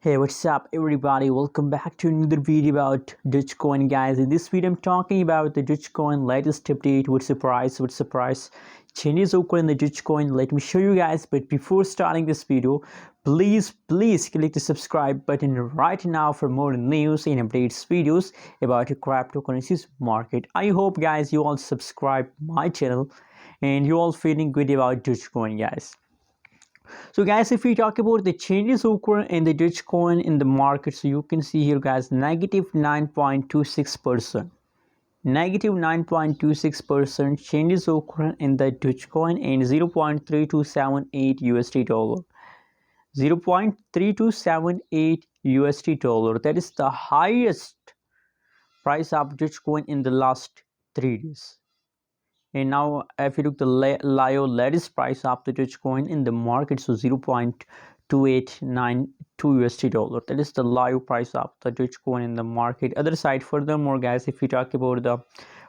Hey, what's up everybody? Welcome back to another video about Dogecoin, guys. In this video I'm talking about the Dogecoin latest update. What's the price changes occur in the Dogecoin. Let me show you guys, but before starting this video, please click the subscribe button right now for more news and updates videos about the cryptocurrencies market. I hope guys you all subscribe my channel and you all feeling good about Dogecoin, guys. So guys, if we talk about the changes occur in the Dogecoin in the market, so you can see here guys, negative 9.26%. Negative 9.26% changes occur in the Dogecoin and 0.3278 USD dollar. 0.3278 USD dollar. That is the highest price of Dogecoin in the last 3 days. And now if you look the latest price of the Dogecoin in the market, so 0.2892 USD dollar. That is the live price of the Dogecoin in the market. Other side, furthermore guys, if we talk about the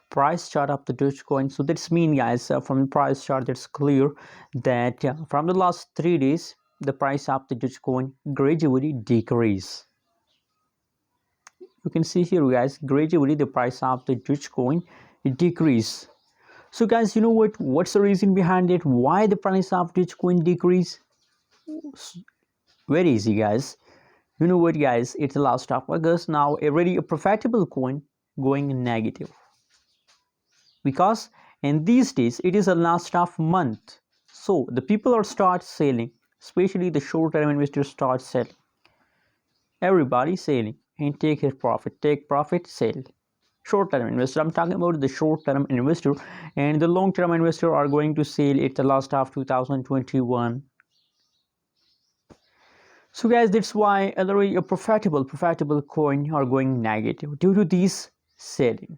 price chart of the Dogecoin, so that's mean guys, from the price chart that's clear that from the last 3 days the price of the Dogecoin gradually decrease. You can see here guys, gradually the price of the Dogecoin decrease. So guys, you know what's the reason behind it? Why the price of Dogecoin decrease? Very easy guys. You know what guys, it's the last of August now, already a profitable coin going negative, because in these days it is the last of month, so the people are start selling, especially the short-term investors start selling. Everybody selling and take profit, sell. Short-term investor, I'm talking about the short-term investor, and the long-term investor are going to sell at the last of 2021. So guys, that's why already a profitable coin are going negative due to this selling.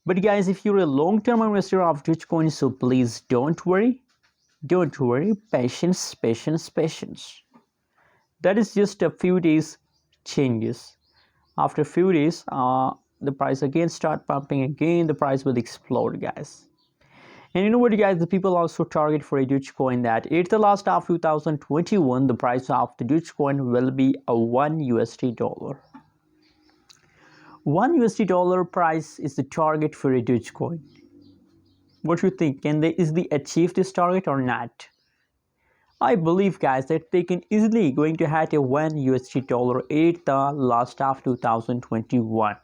But guys, if you're a long-term investor of Dogecoin, so please don't worry, patience. That is just a few days changes. After a few days the price again start pumping again, the price will explode guys. And you know what guys, the people also target for a Dogecoin that at the last of 2021 the price of the Dogecoin will be a $1 USD. $1 USD price is the target for a Dogecoin. What do you think? Is they achieve this target or not? I believe guys that they can easily going to hit a $1 USD at the last of 2021.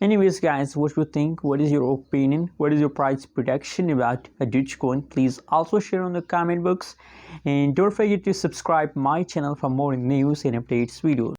Anyways guys, what do you think? What is your opinion? What is your price prediction about a Dogecoin? Please also share on the comment box, and don't forget to subscribe my channel for more news and updates videos.